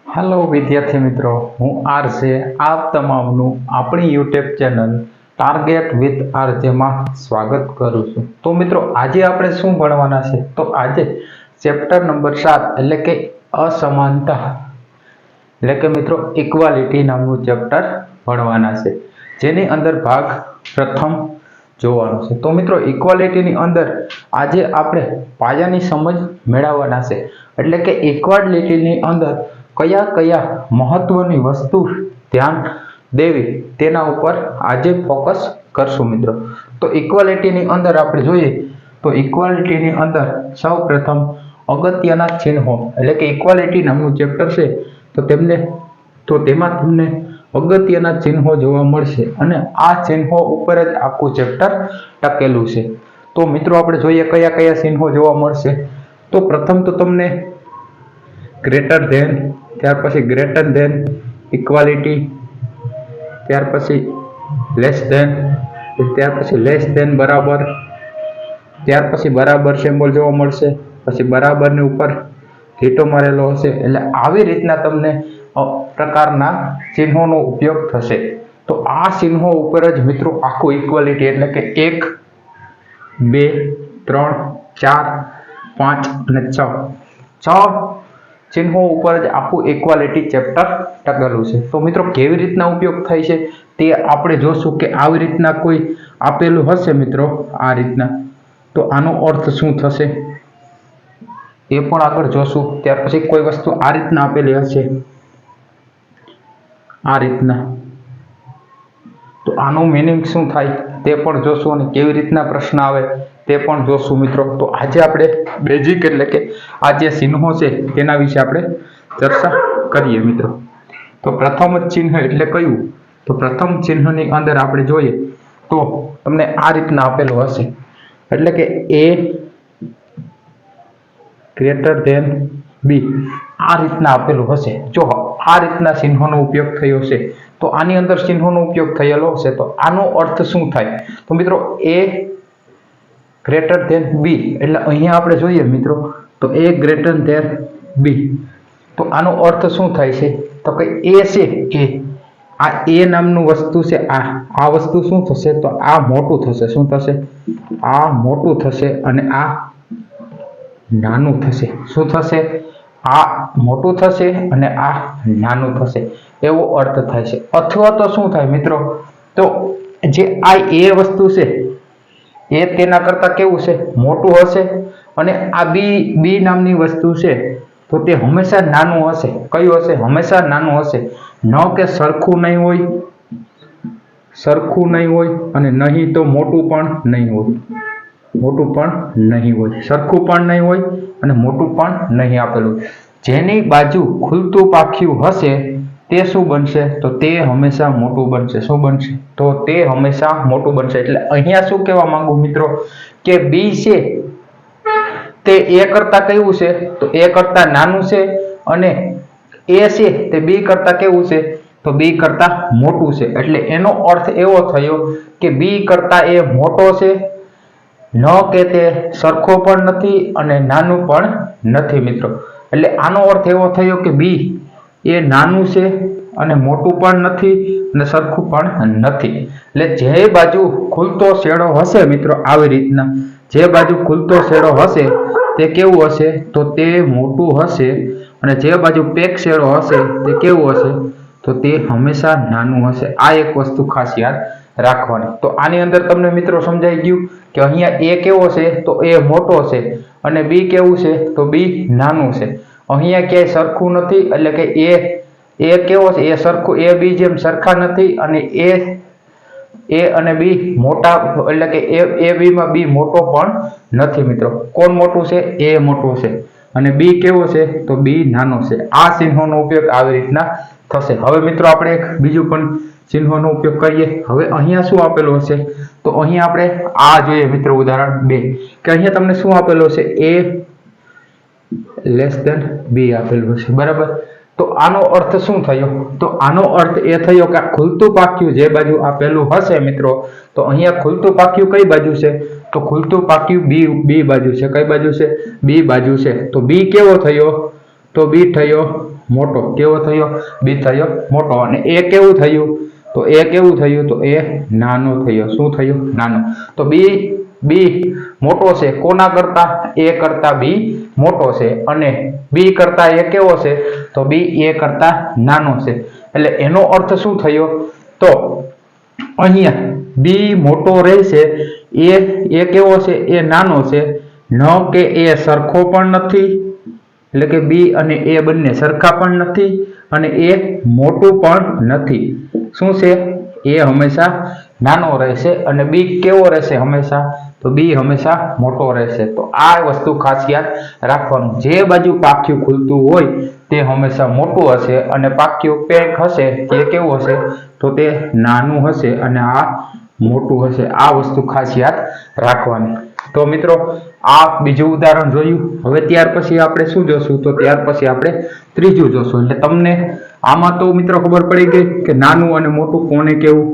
Hello विद्यार्थी मित्रों, हूँ आरजे आप तमामનું આપણી YouTube channel target with RJ માં સ્વાગત કરું છું। તો મિત્રો આજે આપણે શું ભણવાના છે? તો આજે ચેપ્ટર નંબર 7 એટલે કે અસમાનતા એટલે કે મિત્રો ઇક્વાલિટી નામનું ચેપ્ટર ભણવાના છે, જેની અંદર ભાગ પ્રથમ જોવાનો છે। તો મિત્રો ઇક્વાલિટીની અંદર આજે આપણે પાયાની સમજ મેળવવાના છે, એટલે કે ઇક્વાલિટીની અંદર કયા કયા મહત્વની વસ્તુ ધ્યાન દેવી તેના ઉપર આજે ફોકસ કરશું મિત્રો। તો ઇક્વાલિટીની અંદર આપણે જોઈએ તો ઇક્વાલિટીની અંદર સૌપ્રથમ અગત્યના ચિહ્નો એટલે કે ઇક્વાલિટી નામનું ચેપ્ટર છે, તો તેમાં તમને અગત્યના ચિહ્નો જોવા મળશે અને આ ચિહ્નો ઉપર જ આખું ચેપ્ટર ટકેલું છે। તો મિત્રો આપણે જોઈએ કયા કયા ચિહ્નો જોવા મળશે। તો પ્રથમ તો તમને ગ્રેટર ધેન, ત્યાર પછી ગ્રેટર ધેન, ઇક્વાલિટી, ત્યાર પછી લેસ ધેન, ત્યાર પછી લેસ ધેન બરાબર, ત્યાર પછી બરાબર સિમ્બોલ જોવા મળશે, પછી બરાબરની ઉપર લીટો મારેલો હશે। એટલે આવી રીતના તમને પ્રકારના ચિહ્નોનો ઉપયોગ થશે। તો આ ચિહ્નો ઉપર જ મિત્રો આખું ઇક્વાલિટી એટલે કે 1, 2, 3, 4, 5 અને 6 ચિહ્નો ઉપર જ આખું ઇક્વાલિટી ચેપ્ટર ટકેલું છે। તો મિત્રો કેવી રીતના ઉપયોગ થાય છે તે આપણે જોશું કે આવી રીતના કોઈ આપેલું હશે મિત્રો આ રીતના, તો આનો અર્થ શું થશે એ પણ આગળ જોશું। ત્યાર પછી કોઈ વસ્તુ આ રીતના આપેલી હશે આ રીતના, તો આનું મીનિંગ શું થાય તે પણ જોશું અને કેવી રીતના પ્રશ્ન આવે તે પણ જોશું મિત્રો। તો આજે આપણે બેઝિક એટલે કે આ જે ચિહ્નો છે તેના વિશે આપણે ચર્ચા કરીએ મિત્રો। તો પ્રથમ જ ચિહ્ન એટલે કયું? તો પ્રથમ ચિહ્નની અંદર આપણે જોઈએ તો તમને આ રીતના આપેલું હશે, એટલે કે a ગ્રેટર ધેન b, આ રીતના આપેલું હશે। જો આ રીતના ચિહ્નોનો ઉપયોગ થયો છે તો આની અંદર ચિહ્નોનો ઉપયોગ થયેલો હશે, તો આનો અર્થ શું થાય? તો મિત્રો a ગ્રેટર ધેન b એટલે અહીંયા આપણે જોઈએ મિત્રો તો a ગ્રેટર ધેન b, તો આનો અર્થ શું થાય છે? તો કે a છે આ a નામનું વસ્તુ છે, આ વસ્તુ શું થશે? તો આ મોટું થશે। શું થશે? આ મોટું થશે અને આ નાનું થશે। શું થશે? આ મોટું થશે અને આ નાનું થશે, એવો અર્થ થાય છે। અથવા તો શું થાય મિત્રો? તો જે આ a વસ્તુ છે એ તેના કરતા કેવું છે? મોટું હશે અને આ b નામની વસ્તુ છે તો તે હંમેશા નાનું હશે। કયું હશે? હંમેશા નાનું હશે, ન કે સરખું નહીં હોય અને નહીં તો મોટું પણ નહીં હોય, સરખું પણ નહીં હોય અને મોટું પણ નહીં આપેલું। જેની બાજુ ખુલતું પાખ્યું હશે તે શું બનશે? તો તે હંમેશા મોટું બનશે। શું બનશે? તો તે હંમેશા મોટું બનશે। એટલે અહીંયા શું કહેવા માંગુ મિત્રો કે b છે તે a કરતા કેવું છે? તો a કરતા નાનું છે અને a છે તે b કરતા કેવું છે? તો b કરતા મોટું છે। એટલે એનો અર્થ એવો થયો કે b કરતા a મોટો છે, ન કે તે સરખો પણ નથી અને નાનું પણ નથી મિત્રો। એટલે આનો અર્થ એવો થયો કે b એ નાનું છે અને મોટું પણ નથી અને સરખું પણ નથી। એટલે જે બાજુ ખુલતો શેડો હશે મિત્રો આવી રીતના, જે બાજુ ખુલતો શેડો હશે તે કેવું હશે? તો તે મોટું હશે અને જે બાજુ પેક શેડો હશે તે કેવું હશે? તો તે હંમેશા નાનું હશે। આ એક વસ્તુ ખાસ યાદ રાખવાની। તો આની અંદર તમને મિત્રો સમજાઈ ગયું કે અહીંયા a કેવો છે? તો a મોટો છે અને b કેવું છે? તો b નાનું છે। અહીંયા ક્યાંય સરખું નથી એટલે કે a કેવો છે? એ સરખું, a b જેમ સરખા નથી અને a અને b મોટા એટલે કે a b માં b મોટો પણ નથી મિત્રો। કોણ મોટું છે? a મોટો છે અને b કેવો છે? તો b નાનો છે। આ ચિહ્નોનો ઉપયોગ આવી રીતના થશે। હવે મિત્રો આપણે એક બીજું પણ ચિહ્નોનો ઉપયોગ કરીએ। હવે અહીંયા શું આપેલું હશે? તો અહીંયા આપણે આ જોઈએ મિત્રો ઉદાહરણ 2 કે અહીંયા તમને શું આપેલું છે? a લેસ ધેન b આપેલું હશે બરાબર। તો આનો અર્થ શું થયો? તો આનો અર્થ એ થયો કે ખુલતું પાક્યું જે બાજુ આપેલું હશે મિત્રો, તો અહીંયા ખુલતું પાક્યું કઈ બાજુ છે? તો ખુલતું પાક્યું બી બાજુ છે. કઈ બાજુ છે? બી બાજુ છે. તો બી કેવો થયો? તો બી થયો મોટો. કેવો થયો? બી થયો મોટો. અને એ કેવું થયું? તો એ કેવું થયું? તો એ નાનો થયો. શું થયું? નાનો. તો બી મોટો છે કોના કરતા? એ કરતા બી મોટો છે. અને બી કરતા એ કેવો છે? તો બી એ કરતા નાનો છે. એટલે એનો અર્થ શું થયો? તો અહીંયા બી મોટો રહેશે, એ કેવો છે? એ નાનો છે. ન કે એ સરખો પણ નથી, એટલે કે બી અને એ બંને સરખા પણ નથી અને એ મોટું પણ નથી. શું છે? એ હંમેશા નાનો રહેશે અને બી કેવો રહેશે હંમેશા? તો બી હંમેશા મોટો રહેશે. તો આ વસ્તુ ખાસ યાદ રાખવાનું. જે બાજુ પાખ્યું ખુલતું હોય તે હંમેશા મોટું હશે અને પાખ્યું પેક હશે તે કેવું હશે? તો તે નાનું હશે અને આ મોટું હશે. આ વસ્તુ ખાસ યાદ રાખવાની. તો મિત્રો આ બીજું ઉદાહરણ જોયું. હવે ત્યાર પછી આપણે શું જોશું? તો ત્યાર પછી આપણે ત્રીજું જોશું. એટલે તમને આમાં તો મિત્રો ખબર પડી ગઈ કે નાનું અને મોટું કોને કેવું,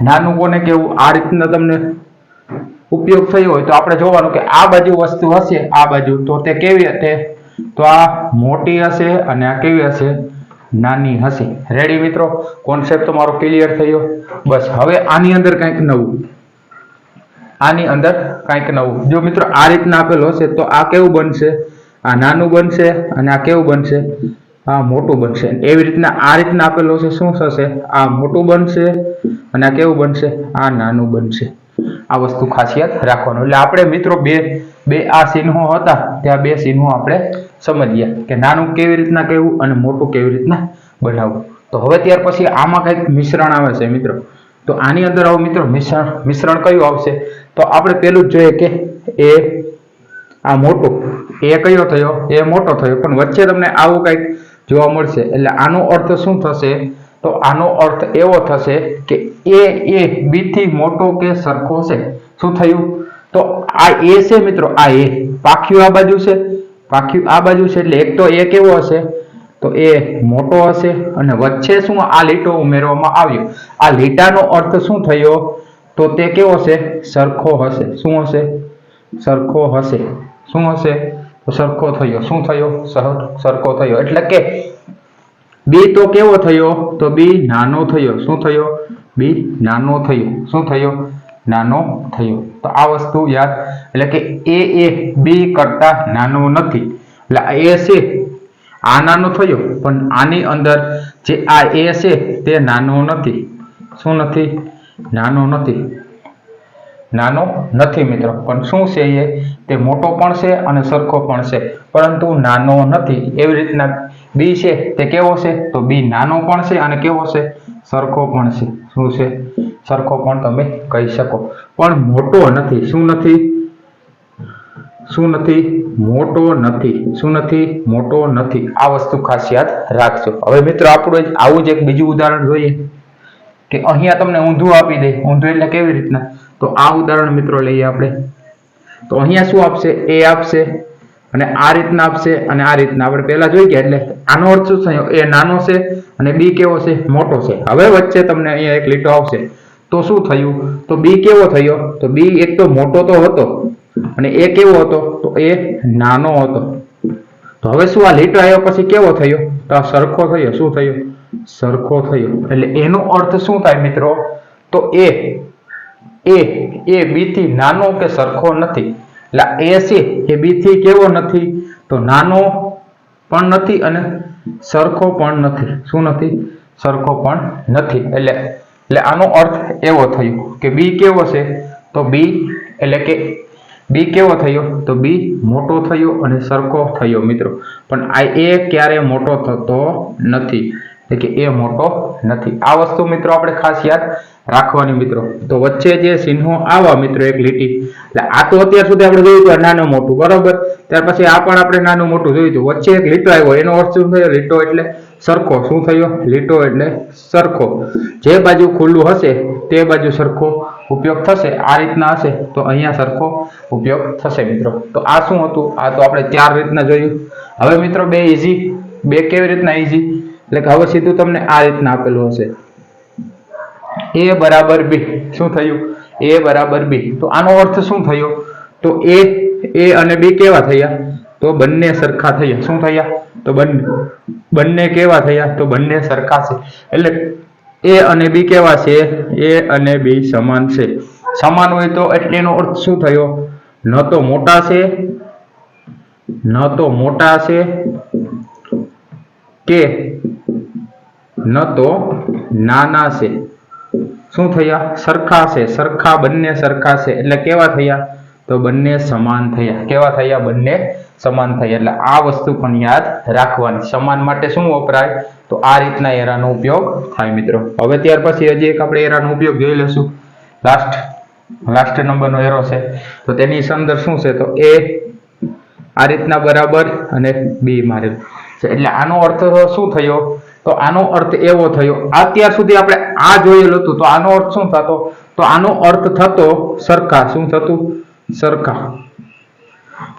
નાનું કોને કેવું. આ રીતના તમને ઉપયોગ થયો હોય તો આપણે જોવાનું કે આ બાજુ વસ્તુ હશે, આ બાજુ તો તે કેવી હશે? તો આ મોટી હશે અને આ કેવી હશે? નાની હશે. રેડી મિત્રો? કોન્સેપ્ટ તમારો ક્લિયર થયો? બસ હવે આની અંદર કંઈક નવું, આની અંદર કંઈક નવું. જો મિત્રો આ રીતના આપેલું હશે તો આ કેવું બનશે? આ નાનું બનશે અને આ કેવું બનશે? આ મોટું બનશે. એવી રીતના આ રીતના આપેલું હશે શું થશે? આ મોટું બનશે અને આ કેવું બનશે? આ નાનું બનશે. આ વસ્તુ ખાસ યાદ રાખવાનું. એટલે આપણે મિત્રો બે આ ચિહ્નો હતા ત્યાં બે ચિહ્નો આપણે સમજ્યા કે નાનું કેવી રીતના કહેવું અને મોટું કેવી રીતના બનાવવું. તો હવે ત્યાર પછી આમાં કંઈક મિશ્રણ આવે છે મિત્રો. તો આની અંદર આવું મિત્રો મિશ્રણ કયું આવશે? તો આપણે પેલું જ જોઈએ કે એ આ મોટું, એ કયો થયો? એ મોટો થયો. પણ વચ્ચે તમને આવું કંઈક જોવા મળશે. એટલે આનો અર્થ શું થશે? તો આનો અર્થ એવો થશે કે એ બી થી મોટો કે સરખો છે. શું થયું? તો આ એ છે મિત્રો, આ એ પાખ્યું આ બાજુ છે, પાખ્યું આ બાજુ છે. એટલે એક તો એ કેવો હશે? તો એ મોટો હશે અને વચ્ચે શું આ લીટો ઉમેરવામાં આવ્યો. આ લીટાનો અર્થ શું થયો? તો તે કેવો હશે? સરખો હશે. શું હશે? સરખો હશે. શું હશે? તો સરખો થયો. શું થયો? સરખો થયો. એટલે કે બી તો કેવો થયો? તો બી નાનો થયો. શું થયો? બી નાનો થયો. શું થયો? નાનો થયો. તો આ વસ્તુ યાદ, એટલે કે એ બી કરતા નાનો નથી. એટલે એ છે આ નાનો થયો પણ આની અંદર જે આ એ છે તે નાનો નથી. શું નથી? નાનો નથી. નાનો નથી મિત્રો. પણ શું છે? એ તે મોટો પણ છે અને સરખો પણ છે પરંતુ નાનો નથી. એવી રીતના બી છે તે કેવો છે? તો બી નાનો પણ છે અને કેવો છે? સરખો પણ છે. શું છે? સરખો પણ તમે કહી શકો પણ મોટો નથી. શું નથી? શું નથી? મોટો નથી. શું નથી? મોટો નથી. આ વસ્તુ ખાસ યાદ રાખજો. હવે મિત્રો આપણું આવું જ એક બીજું ઉદાહરણ જોઈએ કે અહીંયા તમને ઊંધું આપી દે. ઊંધું એટલે કેવી રીતના? તો આ ઉદાહરણ મિત્રો લઈએ આપણે. તો અહીંયા શું આપશે? એ આપશે અને આ રીતના આપશે અને આ રીતના. આપણે પહેલા જોઈ ગયા. એટલે આનો અર્થ શું થયો? એ નાનો છે અને બી કેવો છે? મોટો છે. હવે વચ્ચે તમને અહીંયા એક લીટો આવશે તો શું થયું? તો બી કેવો થયો? તો બી એક તો મોટો તો હતો અને એ કેવો હતો? તો એ નાનો હતો. તો હવે શું આ લીટો આવ્યો પછી કેવો થયો? તો આ સરખો થયો. શું થયો? સરખો થયો. એટલે એનો અર્થ શું થાય મિત્રો? તો એ બી થી નાનો કે સરખો નથી. એટલે એ છે એ બી થી કેવો નથી? તો નાનો પણ નથી અને સરખો પણ નથી. શું નથી? સરખો પણ નથી. એટલે આનો અર્થ એવો થયો કે બી કેવો છે? તો બી એટલે કે બી કેવો થયો? તો બી મોટો થયો અને સરખો થયો મિત્રો. પણ આ એ ક્યારે મોટો થતો નથી. એટલે કે એ મોટો નથી. આ વસ્તુ મિત્રો આપણે ખાસ યાદ રાખવાની મિત્રો. તો વચ્ચે જે ચિહ્નો આવા મિત્રો એક લીટી, એટલે આ તો અત્યાર સુધી આપણે જોયું હતું નાનું મોટું, બરોબર. ત્યાર પછી આ પણ આપણે નાનું મોટું જોયું હતું. વચ્ચે એક લીટો આવ્યો. એનો અર્થ શું થયો? લીટો એટલે સરખો. શું થયો? લીટો એટલે સરખો. જે બાજુ ખુલ્લું હશે તે બાજુ સરખો ઉપયોગ થશે. આ રીતના હશે તો અહીંયા સરખો ઉપયોગ થશે મિત્રો. તો આ શું હતું? આ તો આપણે 4 રીતના જોયું. હવે મિત્રો બે ઈઝી. બે કેવી રીતના ઈઝી? એટલે કે હવે સીધું તમને આ રીતના આપેલું હશે. એ બરાબર બી. શું થયું? એ બરાબર બી. તો આનો અર્થ શું થયો? તો એ અને બી કેવા થયા? તો બંને સરખા થયા. શું થયા? તો બંને કેવા થયા? તો બંને સરખા છે. એટલે એ અને બી કેવા છે? એ અને બી સમાન છે. સમાન હોય તો એટલે એનો અર્થ શું થયો? ન તો મોટા છે કે ન તો નાના છે. શું થયા? સરખા છે. સરખા, બંને સરખા છે એટલે કેવા થયા? તો બંને સમાન થયા. કેવા થયા? બંને સમાન થયા. એટલે આ વસ્તુ પણ યાદ રાખવાની. સમાન માટે શું વપરાય? તો આ રીતના એરાનો ઉપયોગ થાય મિત્રો. હવે ત્યાર પછી હજી એક આપણે એરાનો ઉપયોગ જોઈ લેશું. લાસ્ટ નંબરનો એરો છે તો તેની અંદર શું છે? તો એ આ રીતના બરાબર અને બી મારેલ છે. એટલે આનો અર્થ શું થયો? તો આનો અર્થ એવો થયો, અત્યાર સુધી આપણે આ જોયેલું હતું તો આનો અર્થ શું થતો? તો આનો અર્થ થતો સરખા. શું થતું? સરખા.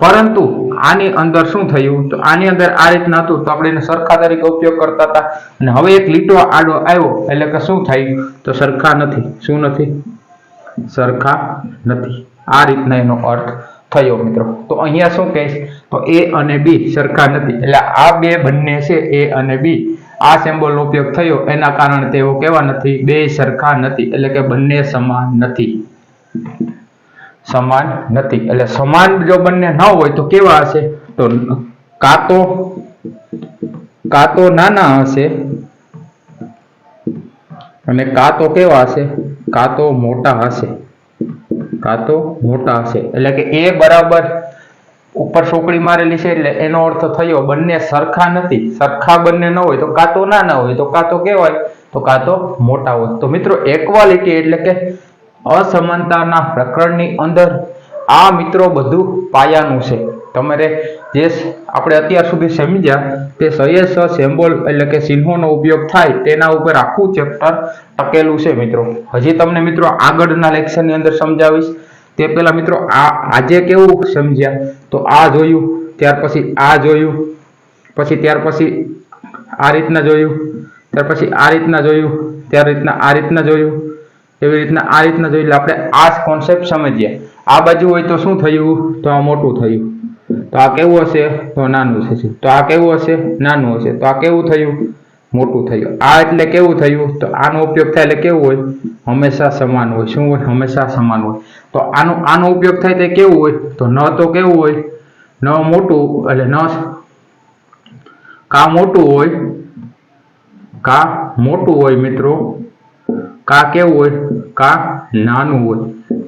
પરંતુ આની અંદર શું થયું? તો આની અંદર આ રીતના હતું તો આપણે એને સરખા તરીકે ઉપયોગ કરતા હતા, અને હવે એક લીટો આડો આવ્યો એટલે કે શું થાય? તો સરખા નથી. શું નથી? સરખા નથી. આ રીતના એનો અર્થ થયો મિત્રો. તો અહીંયા શું કહીશ? તો એ અને બી સરખા નથી. એટલે આ બે બંને છે એ અને બી, આ સિમ્બોલનો ઉપયોગ થયો એના કારણે તેઓ કેવા નથી? બે સરખા નથી. એટલે કે બંને સમાન નથી. સમાન નથી. એટલે સમાન જો બંને ન હોય તો કેવા હશે? તો કાં તો નાના હશે અને કાં તો કેવા હશે? કાં તો મોટા હશે. કાં તો મોટા હશે. એટલે કે એ બરાબર ઉપર ચોકડી મારેલી છે એટલે એનો અર્થ થયો બંને સરખા નથી. સરખા બંને ન હોય તો કાં તો નાના હોય, તો કાં તો કેવા હોય? તો કાં તો મોટા હોય. તો મિત્રો ઇક્વાલિટી એટલે કે અસમાનતાના પ્રકરણની અંદર આ મિત્રો બધું પાયાનું છે. તમારે જે આપણે અત્યાર સુધી સમજ્યા તે સહજ સિમ્બોલ એટલે કે ચિહ્નોનો ઉપયોગ થાય તેના ઉપર આખું ચેપ્ટર ટકેલું છે મિત્રો. હજી તમને મિત્રો આગળના લેક્ચરની અંદર સમજાવીશ. તે પહેલા મિત્રો આજે કેવું સમજ્યા? તો આ જોયું, ત્યાર પછી આ જોયું, પછી ત્યાર પછી આ રીતના જોયું, ત્યાર પછી આ રીતના જોયું, ત્યાર રીતના આ રીતના જોયું, એવી રીતના આ રીતના જોયું. એટલે આપણે આ કોન્સેપ્ટ સમજ્યા. આ બાજુ હોય તો શું થયું? તો આ મોટું થયું. તો આ કેવું હશે? તો નાનું હશે. તો આ કેવું હશે? નાનું હશે. તો આ કેવું થયું? મોટું થયું. આ એટલે કેવું થયું? તો આનો ઉપયોગ થાય એટલે કેવું હોય? હંમેશા સમાન હોય. શું હોય? હંમેશા સમાન હોય. તો આનો ઉપયોગ થાય તે કેવું હોય? તો ન તો કેવું હોય? ન મોટું, એટલે ન કા મોટું હોય મિત્રો, કા કેવું હોય? કા નાનું હોય.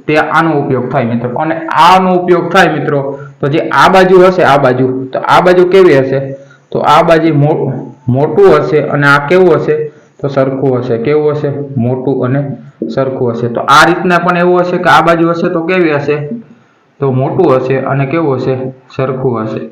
તે આનો ઉપયોગ થાય મિત્રો. અને આનો ઉપયોગ થાય મિત્રો તો જે આ બાજુ હશે, આ બાજુ, તો આ બાજુ કેવી હશે? તો આ બાજુ મોટું હશે અને આ કેવું હશે? તો સરખું હશે. કેવું હશે? મોટું અને સરખું હશે. તો આ રીતના પણ એવું હશે કે આ બાજુ હશે તો કેવી હશે? તો મોટું હશે અને કેવું હશે? સરખું હશે.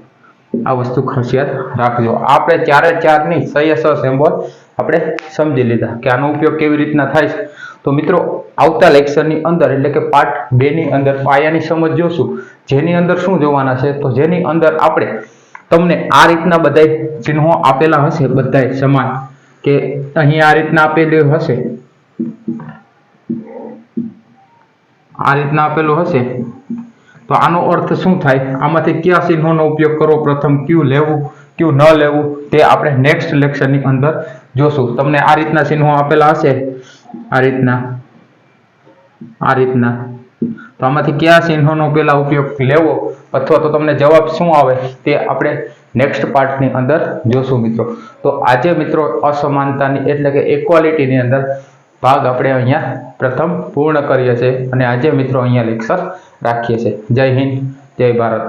આ વસ્તુ ખાસિયત રાખજો. આપણે ચારે ચારની સહજ સિમ્બોલ આપણે સમજી લીધા કે આનો ઉપયોગ કેવી રીતના થાય છે. તો મિત્રો આવતા લેક્ચરની અંદર એટલે કે પાર્ટ 2 ની અંદર પાયાની સમજ જોશું, જેની અંદર શું જોવાના છે? તો જેની અંદર આપણે તમને આ રીતના બધા ચિહ્નો આપેલા હશે, બધાય સમાન, કે અહીં આ રીતના આપેલું હશે, આ રીતના આપેલું હશે તો આનો અર્થ શું થાય? આમાંથી કયા ચિહ્નોનો ઉપયોગ કરવો, પ્રથમ કયું લેવું, કયું ન લેવું, તે આપણે નેક્સ્ટ લેક્ચરની અંદર જોશું. તમને આ રીતના ચિહ્નો આપેલા હશે, આ રીતના તો આમાંથી કયા ચિહ્નોનો પેલા ઉપયોગ લેવો અથવા તો તમને જવાબ શું આવે તે આપણે નેક્સ્ટ પાર્ટની અંદર જોશું મિત્રો. તો આજે મિત્રો અસમાનતાની એટલે કે ઇક્વાલિટીની અંદર ભાગ આપણે અહીંયા પ્રથમ પૂર્ણ કરીએ છીએ અને આજે મિત્રો અહીંયા લેક્ચર રાખીએ છીએ. જય હિન્દ, જય ભારત.